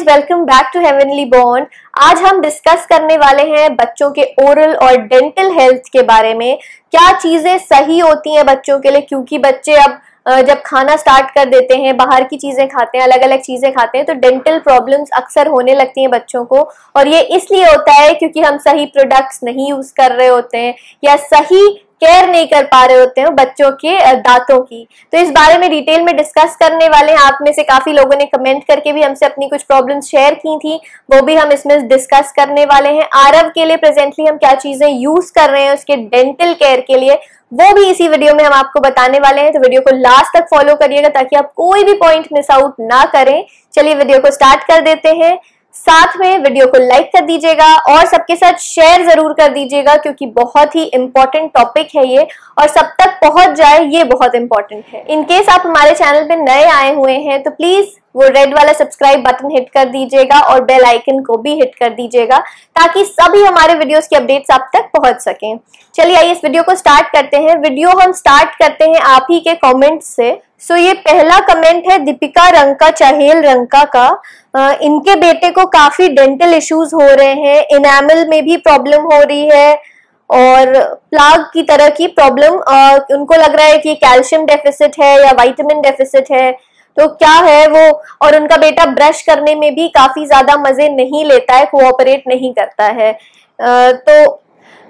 Guys, welcome back to heavenly bond. आज हम discuss करने वाले हैं बच्चों के ओरल और डेंटल हेल्थ के बारे में। क्या चीजें सही होती हैं बच्चों के लिए, क्योंकि बच्चे अब जब खाना स्टार्ट कर देते हैं, बाहर की चीजें खाते हैं, अलग अलग चीजें खाते हैं, तो डेंटल प्रॉब्लम्स अक्सर होने लगती हैं बच्चों को। और ये इसलिए होता है क्योंकि हम सही प्रोडक्ट्स नहीं यूज कर रहे होते हैं या सही केयर नहीं कर पा रहे होते हैं बच्चों के दांतों की। तो इस बारे में डिटेल में डिस्कस करने वाले हैं। आप में से काफी लोगों ने कमेंट करके भी हमसे अपनी कुछ प्रॉब्लम्स शेयर की थी, वो भी हम इसमें डिस्कस करने वाले हैं। आरव के लिए प्रेजेंटली हम क्या चीजें यूज कर रहे हैं उसके डेंटल केयर के लिए, वो भी इसी वीडियो में हम आपको बताने वाले हैं। तो वीडियो को लास्ट तक फॉलो करिएगा ताकि आप कोई भी पॉइंट मिस आउट ना करें। चलिए वीडियो को स्टार्ट कर देते हैं। साथ में वीडियो को लाइक कर दीजिएगा और सबके साथ शेयर जरूर कर दीजिएगा, क्योंकि बहुत ही इंपॉर्टेंट टॉपिक है ये और सब तक पहुंच जाए ये बहुत इंपॉर्टेंट है। इन केस आप हमारे चैनल पे नए आए हुए हैं तो प्लीज वो रेड वाला सब्सक्राइब बटन हिट कर दीजिएगा और बेल आइकन को भी हिट कर दीजिएगा ताकि सभी हमारे वीडियोस की अपडेट्स आप तक पहुंच सकें। चलिए आइए इस वीडियो को स्टार्ट करते हैं। वीडियो हम स्टार्ट करते हैं आप ही के कमेंट से। सो ये पहला कमेंट है दीपिका रंका चहेल रंका का। इनके बेटे को काफी डेंटल इश्यूज हो रहे हैं, इनेमल में भी प्रॉब्लम हो रही है और प्लाग की तरह की प्रॉब्लम। उनको लग रहा है कि कैल्शियम डेफिसिट है या विटामिन डेफिसिट है, तो क्या है वो। और उनका बेटा ब्रश करने में भी काफी ज्यादा मजे नहीं लेता है, कोऑपरेट नहीं करता है।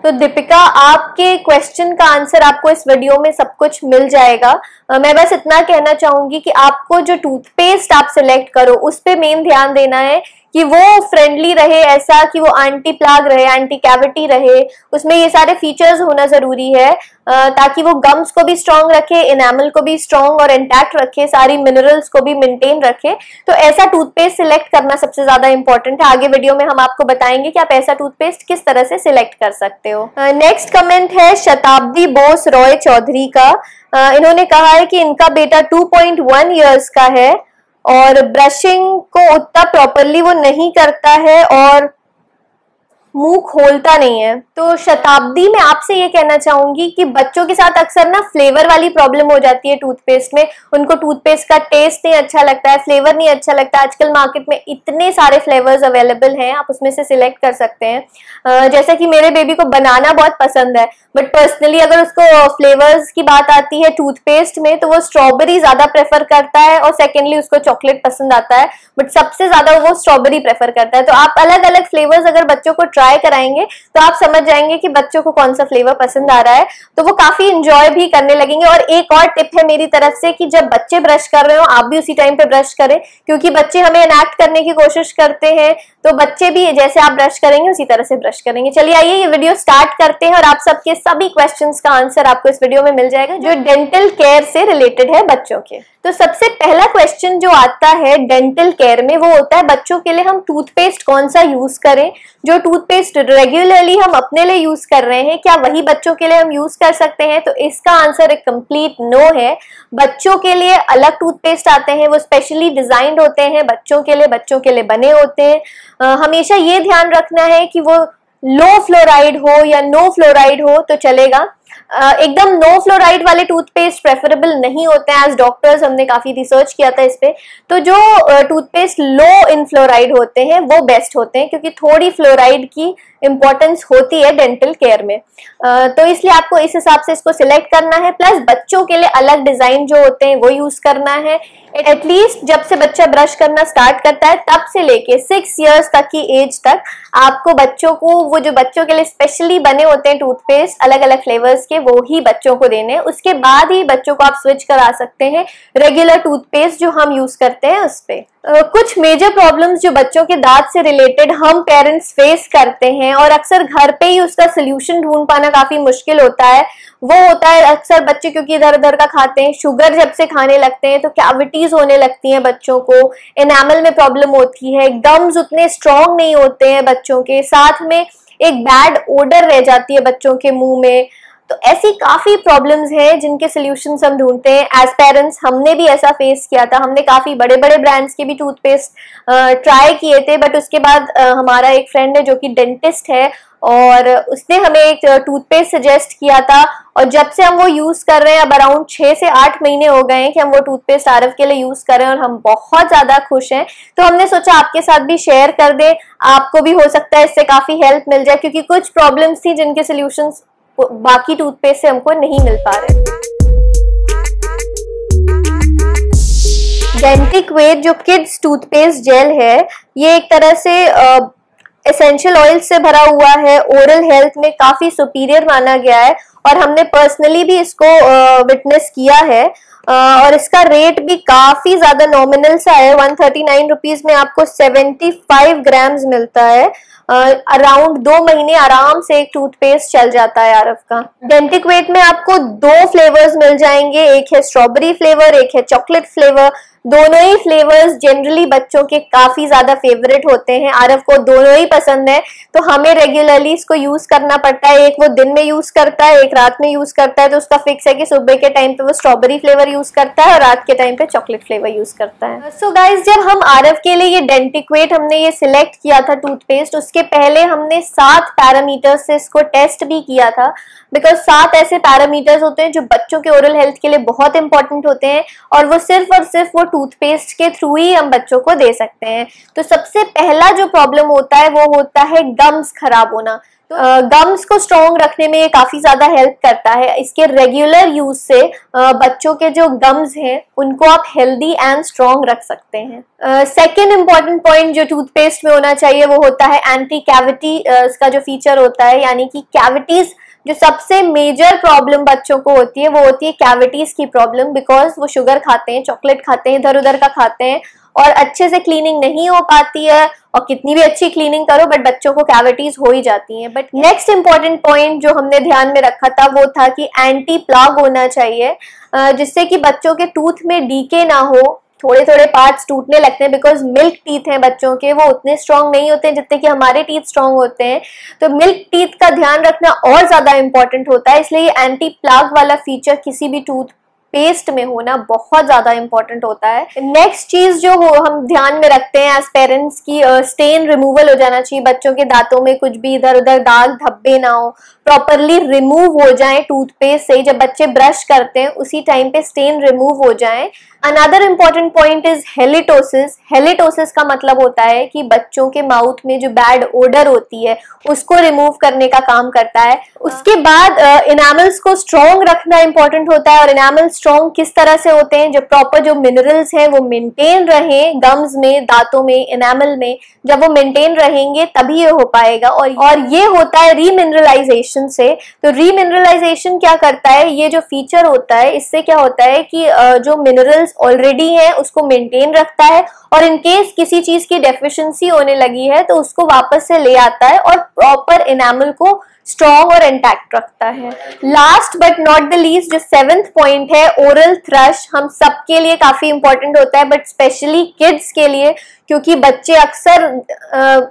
तो दीपिका, आपके क्वेश्चन का आंसर आपको इस वीडियो में सब कुछ मिल जाएगा। मैं बस इतना कहना चाहूंगी कि आपको जो टूथपेस्ट आप सिलेक्ट करो उस पे मेन ध्यान देना है कि वो फ्रेंडली रहे, ऐसा कि वो एंटी प्लाग रहे, एंटी कैविटी रहे। उसमें ये सारे फीचर्स होना जरूरी है ताकि वो गम्स को भी स्ट्रॉन्ग रखे, इनेमल को भी स्ट्रॉन्ग और इंटैक्ट रखे, सारी मिनरल्स को भी मेंटेन रखे। तो ऐसा टूथपेस्ट सिलेक्ट करना सबसे ज्यादा इंपॉर्टेंट है। आगे वीडियो में हम आपको बताएंगे कि आप ऐसा टूथपेस्ट किस तरह से सिलेक्ट कर सकते हो। नेक्स्ट कमेंट है शताब्दी बोस रॉय चौधरी का। इन्होंने कहा है कि इनका बेटा 2.1 ईयर्स का है और ब्रशिंग को उतना प्रॉपरली वो नहीं करता है और मुंह खोलता नहीं है। तो शताब्दी, मैं आपसे ये कहना चाहूंगी कि बच्चों के साथ अक्सर ना फ्लेवर वाली प्रॉब्लम हो जाती है टूथपेस्ट में। उनको टूथपेस्ट का टेस्ट नहीं अच्छा लगता है, फ्लेवर नहीं अच्छा लगता। आजकल मार्केट में इतने सारे फ्लेवर्स अवेलेबल हैं, आप उसमें से सिलेक्ट कर सकते हैं। जैसे कि मेरे बेबी को बनाना बहुत पसंद है, बट पर्सनली अगर उसको फ्लेवर्स की बात आती है टूथपेस्ट में तो वो स्ट्रॉबेरी ज्यादा प्रेफर करता है और सेकेंडली उसको चॉकलेट पसंद आता है, बट सबसे ज्यादा वो स्ट्रॉबेरी प्रेफर करता है। तो आप अलग अलग फ्लेवर्स अगर बच्चों को ट्राई कराएंगे तो आप समझ जाएंगे कि बच्चों को कौन सा फ्लेवर पसंद आ रहा है, तो वो काफी इंजॉय भी करने लगेंगे। और एक और टिप है मेरी तरफ से कि जब बच्चे ब्रश कर रहे हो आप भी उसी टाइम पे ब्रश करें, क्योंकि बच्चे हमें इनैक्ट करने की कोशिश करते हैं, तो बच्चे भी जैसे आप ब्रश करेंगे उसी तरह से ब्रश करेंगे। चलिए आइए ये वीडियो स्टार्ट करते हैं और आप सबके सभी क्वेश्चंस का आंसर आपको इस वीडियो में मिल जाएगा जो डेंटल केयर से रिलेटेड है बच्चों के। तो सबसे पहला क्वेश्चन जो आता है डेंटल केयर में वो होता है बच्चों के लिए हम टूथपेस्ट कौन सा यूज करें। जो टूथपेस्ट रेगुलरली हम अपने लिए यूज कर रहे हैं क्या वही बच्चों के लिए हम यूज कर सकते हैं? तो इसका आंसर एक कंप्लीट नो है। बच्चों के लिए अलग टूथपेस्ट आते हैं, वो स्पेशली डिजाइंड होते हैं बच्चों के लिए बने होते हैं। हमेशा ये ध्यान रखना है कि वो लो फ्लोराइड हो या नो फ्लोराइड हो तो चलेगा। एकदम नो फ्लोराइड वाले टूथपेस्ट प्रेफरेबल नहीं होते हैं। एज डॉक्टर्स हमने काफी रिसर्च किया था इस पे, तो जो टूथपेस्ट लो इन फ्लोराइड होते हैं वो बेस्ट होते हैं, क्योंकि थोड़ी फ्लोराइड की इंपॉर्टेंस होती है डेंटल केयर में। तो इसलिए आपको इस हिसाब से इसको सिलेक्ट करना है। प्लस बच्चों के लिए अलग डिजाइन जो होते हैं वो यूज करना है। एटलीस्ट जब से बच्चा ब्रश करना स्टार्ट करता है तब से लेके 6 इयर्स तक की एज तक आपको बच्चों को वो जो बच्चों के लिए स्पेशली बने होते हैं टूथपेस्ट अलग अलग फ्लेवर्स के, वो ही बच्चों को देने। उसके बाद ही बच्चों को आप स्विच करा सकते हैं रेगुलर टूथपेस्ट जो हम यूज करते हैं उस पे। कुछ मेजर प्रॉब्लम्स जो बच्चों के दांत से रिलेटेड हम पेरेंट्स फेस करते हैं और अक्सर घर पे ही उसका सोल्यूशन ढूंढ पाना काफी मुश्किल होता है, वो होता है अक्सर बच्चे क्योंकि इधर उधर का खाते हैं, शुगर जब से खाने लगते हैं तो कैविटीज होने लगती हैं बच्चों को, एनामल में प्रॉब्लम होती है, गम्स उतने स्ट्रॉन्ग नहीं होते हैं बच्चों के, साथ में एक बैड ओडर रह जाती है बच्चों के मुंह में। तो ऐसी काफी प्रॉब्लम्स हैं जिनके सोल्यूशंस हम ढूंढते हैं। एज पेरेंट्स हमने भी ऐसा फेस किया था, हमने काफी बड़े बड़े ब्रांड्स के भी टूथपेस्ट ट्राई किए थे, बट उसके बाद हमारा एक फ्रेंड है जो कि डेंटिस्ट है और उसने हमें एक टूथपेस्ट सजेस्ट किया था, और जब से हम वो यूज कर रहे हैं, अब अराउंड 6 से 8 महीने हो गए हैं कि हम वो टूथपेस्ट आरव के लिए यूज कर रहे हैं और हम बहुत ज्यादा खुश हैं। तो हमने सोचा आपके साथ भी शेयर कर दे, आपको भी हो सकता है इससे काफी हेल्प मिल जाए, क्योंकि कुछ प्रॉब्लम्स थी जिनके सोल्यूशंस बाकी टूथपेस्ट से हमको नहीं मिल पा रहे। डेंटिक्वेट जो किड्स टूथपेस्ट जेल है, ये एक तरह से एसेंशियल ऑयल से भरा हुआ है, ओरल हेल्थ में काफी सुपीरियर माना गया है और हमने पर्सनली भी इसको विटनेस किया है। और इसका रेट भी काफी ज्यादा नॉमिनल सा है, 139 रुपीज में आपको 75 ग्राम्स मिलता है। अराउंड 2 महीने आराम से एक टूथपेस्ट चल जाता है आरव का। डेंटिक्वेट में आपको 2 फ्लेवर्स मिल जाएंगे, एक है स्ट्रॉबेरी फ्लेवर, एक है चॉकलेट फ्लेवर। दोनों ही फ्लेवर्स जनरली बच्चों के काफी ज्यादा फेवरेट होते हैं, आरव को दोनों ही पसंद है, तो हमें रेगुलरली इसको यूज करना पड़ता है। एक वो दिन में यूज करता है, एक रात में यूज करता है, तो उसका फिक्स है कि सुबह के टाइम पे वो स्ट्रॉबेरी फ्लेवर यूज करता है और रात के टाइम पे चॉकलेट फ्लेवर यूज करता है। सो गाइज, जब हम आरव के लिए ये डेंटिक्वेट हमने ये सिलेक्ट किया था टूथपेस्ट, उसके पहले हमने 7 पैरामीटर्स से इसको टेस्ट भी किया था, बिकॉज 7 ऐसे पैरामीटर्स होते हैं जो बच्चों के ओरल हेल्थ के लिए बहुत इंपॉर्टेंट होते हैं और वो सिर्फ और सिर्फ वो टूथपेस्ट के थ्रू ही हम बच्चों को दे सकते हैं। तो सबसे पहला जो प्रॉब्लम होता है वो होता है गम्स खराब होना। तो गम्स को स्ट्रॉन्ग रखने में ये काफी ज्यादा हेल्प करता है। इसके रेगुलर यूज से बच्चों के जो गम्स हैं उनको आप हेल्दी एंड स्ट्रॉन्ग रख सकते हैं। सेकेंड इंपॉर्टेंट पॉइंट जो टूथपेस्ट में होना चाहिए वो होता है एंटी कैविटी इसका जो फीचर होता है, यानी कि कैविटीज जो सबसे मेजर प्रॉब्लम बच्चों को होती है वो होती है कैविटीज की प्रॉब्लम, बिकॉज वो शुगर खाते हैं, चॉकलेट खाते हैं, इधर उधर का खाते हैं और अच्छे से क्लीनिंग नहीं हो पाती है, और कितनी भी अच्छी क्लीनिंग करो बट बच्चों को कैविटीज हो ही जाती हैं। बट नेक्स्ट इंपॉर्टेंट पॉइंट जो हमने ध्यान में रखा था वो था कि एंटी प्लाग होना चाहिए, जिससे कि बच्चों के टूथ में डीके ना हो, थोड़े थोड़े पार्ट्स टूटने लगते हैं, बिकॉज मिल्क टीथ हैं बच्चों के, वो उतने स्ट्रांग नहीं होते हैं जितने कि हमारे टीथ स्ट्रांग होते हैं। तो मिल्क टीथ का ध्यान रखना और ज्यादा इंपॉर्टेंट होता है, इसलिए ये एंटी प्लाग वाला फीचर किसी भी टूथ पेस्ट में होना बहुत ज्यादा इंपॉर्टेंट होता है। नेक्स्ट चीज जो हम ध्यान में रखते हैं एज पेरेंट्स की स्टेन रिमूवल हो जाना चाहिए। बच्चों के दांतों में कुछ भी इधर उधर दाग धब्बे ना हो, प्रॉपरली रिमूव हो जाए टूथपेस्ट से। जब बच्चे ब्रश करते हैं उसी टाइम पे स्टेन रिमूव हो जाए। Another important point is halitosis. Halitosis का मतलब होता है कि बच्चों के माउथ में जो बैड ओडर होती है उसको रिमूव करने का काम करता है। उसके बाद इनामल्स को स्ट्रॉन्ग रखना इंपॉर्टेंट होता है, और इनामल स्ट्रॉन्ग किस तरह से होते हैं, जब प्रॉपर जो मिनरल्स हैं वो मेंटेन रहे गम्स में, दांतों में, इनामल में, जब वो मेंटेन रहेंगे तभी ये हो पाएगा। और ये होता है रीमिनरलाइजेशन से। तो रीमिनरलाइजेशन क्या करता है, ये जो फीचर होता है इससे क्या होता है कि जो मिनरल्स ऑलरेडी है उसको मेंटेन रखता है, और इनकेस किसी चीज की डेफिशिएंसी होने लगी है तो उसको वापस से ले आता है और प्रॉपर इनामल को स्ट्रॉन्ग और इंटैक्ट रखता है। Last but not the least जो 7th पॉइंट है, ओरल थ्रश, हम सबके लिए काफी इंपॉर्टेंट होता है बट स्पेशली किड्स के लिए, क्योंकि बच्चे अक्सर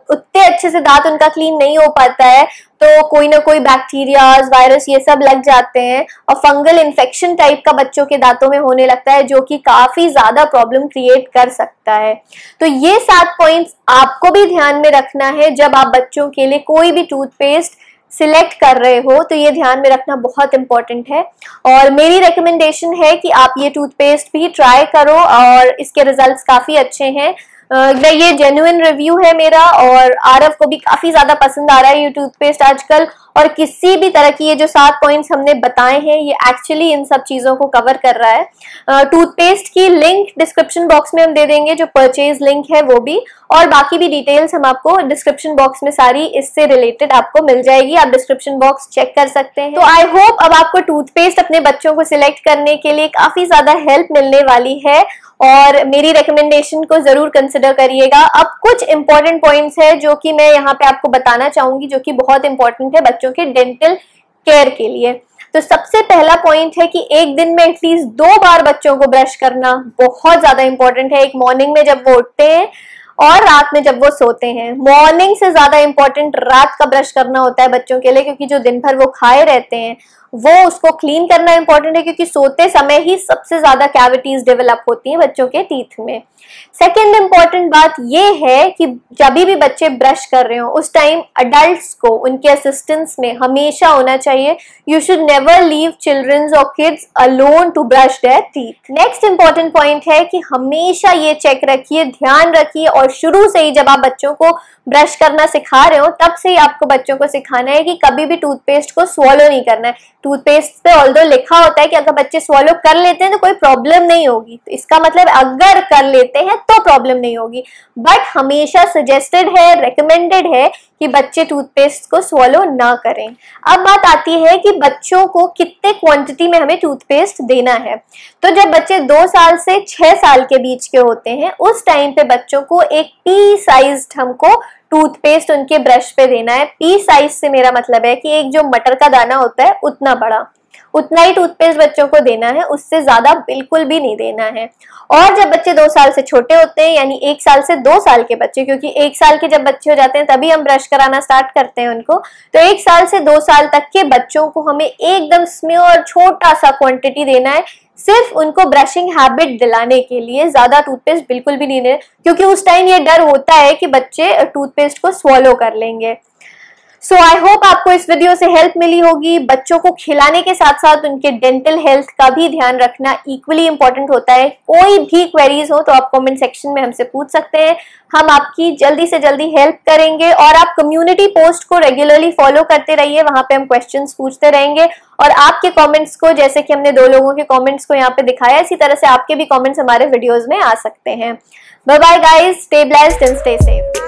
उतने अच्छे से दांत उनका क्लीन नहीं हो पाता है, तो कोई ना कोई बैक्टीरियाज, वायरस ये सब लग जाते हैं और फंगल इन्फेक्शन टाइप का बच्चों के दांतों में होने लगता है, जो कि काफी ज्यादा प्रॉब्लम क्रिएट कर सकता है। तो ये 7 पॉइंट्स आपको भी ध्यान में रखना है जब आप बच्चों के लिए कोई भी टूथपेस्ट सिलेक्ट कर रहे हो, तो ये ध्यान में रखना बहुत इंपॉर्टेंट है। और मेरी रिकमेंडेशन है कि आप ये टूथपेस्ट भी ट्राई करो और इसके रिजल्ट्स काफी अच्छे हैं। ये जेन्युइन रिव्यू है मेरा, और आरव को भी काफी ज्यादा पसंद आ रहा है ये टूथपेस्ट आजकल। और किसी भी तरह की ये जो 7 पॉइंट्स हमने बताए हैं ये एक्चुअली इन सब चीजों को कवर कर रहा है। टूथपेस्ट की लिंक डिस्क्रिप्शन बॉक्स में हम दे देंगे, जो परचेज लिंक है वो भी, और बाकी भी डिटेल्स हम आपको डिस्क्रिप्शन बॉक्स में सारी इससे रिलेटेड आपको मिल जाएगी, आप डिस्क्रिप्शन बॉक्स चेक कर सकते हैं। तो आई होप अब आपको टूथपेस्ट अपने बच्चों को सिलेक्ट करने के लिए काफी ज्यादा हेल्प मिलने वाली है, और मेरी रिकमेंडेशन को जरूर कंसिडर करिएगा। अब कुछ इंपॉर्टेंट पॉइंट्स है जो कि मैं यहाँ पे आपको बताना चाहूंगी, जो कि बहुत इंपॉर्टेंट है बच्चों के डेंटल केयर के लिए। तो सबसे पहला पॉइंट है कि एक दिन में एटलीस्ट 2 बार बच्चों को ब्रश करना बहुत ज्यादा इंपॉर्टेंट है। एक मॉर्निंग में जब वो उठते हैं और रात में जब वो सोते हैं। मॉर्निंग से ज्यादा इंपॉर्टेंट रात का ब्रश करना होता है बच्चों के लिए, क्योंकि जो दिन भर वो खाए रहते हैं वो उसको क्लीन करना इंपॉर्टेंट है, क्योंकि सोते समय ही सबसे ज्यादा कैविटीज डेवलप होती हैं बच्चों के टीथ में। सेकेंड इंपॉर्टेंट बात ये है कि जब भी बच्चे ब्रश कर रहे हो उस टाइम अडल्ट्स को उनके असिस्टेंस में हमेशा होना चाहिए। You should never leave childrens और kids alone to brush their teeth. Next important point है कि हमेशा ये चेक रखिए, ध्यान रखिए, और शुरू से ही जब आप बच्चों को ब्रश करना सिखा रहे हो तब से ही आपको बच्चों को सिखाना है कि कभी भी टूथपेस्ट को स्वॉलो नहीं करना है। टूथपेस्ट पे ऑल्दो लिखा होता है कि अगर बच्चे स्वॉलो कर लेते हैं तो कोई प्रॉब्लम नहीं होगी, तो इसका मतलब अगर कर लेते हैं तो प्रॉब्लम नहीं होगी, बट हमेशा सजेस्टेड है, रेकमेंडेड है कि बच्चे टूथपेस्ट को स्वॉलो ना करें। अब बात आती है कि बच्चों को कितने क्वांटिटी में हमें टूथपेस्ट देना है। तो जब बच्चे 2 साल से 6 साल के बीच के होते हैं उस टाइम पे बच्चों को एक पी साइज्ड हमको टूथपेस्ट उनके ब्रश पे देना है। पी साइज से मेरा मतलब है कि एक जो मटर का दाना होता है उतना बड़ा, उतना ही टूथपेस्ट बच्चों को देना है, उससे ज्यादा बिल्कुल भी नहीं देना है। और जब बच्चे 2 साल से छोटे होते हैं, यानी 1 साल से 2 साल के बच्चे, क्योंकि 1 साल के जब बच्चे हो जाते हैं तभी हम ब्रश कराना स्टार्ट करते हैं उनको, तो 1 साल से 2 साल तक के बच्चों को हमें एकदम स्मॉल छोटा सा क्वांटिटी देना है, सिर्फ उनको ब्रशिंग हैबिट दिलाने के लिए। ज्यादा टूथपेस्ट बिल्कुल भी नहीं देना, क्योंकि उस टाइम ये डर होता है कि बच्चे टूथपेस्ट को स्वॉलो कर लेंगे। सो आई होप आपको इस वीडियो से हेल्प मिली होगी। बच्चों को खिलाने के साथ साथ उनके डेंटल हेल्थ का भी ध्यान रखना इक्वली इंपॉर्टेंट होता है। कोई भी क्वेरीज हो तो आप कमेंट सेक्शन में हमसे पूछ सकते हैं, हम आपकी जल्दी से जल्दी हेल्प करेंगे। और आप कम्युनिटी पोस्ट को रेगुलरली फॉलो करते रहिए, वहां पे हम क्वेश्चंस पूछते रहेंगे और आपके कमेंट्स को, जैसे कि हमने 2 लोगों के कमेंट्स को यहाँ पे दिखाया, इसी तरह से आपके भी कमेंट्स हमारे वीडियोज में आ सकते हैं। Bye bye guys, stay blessed and stay safe.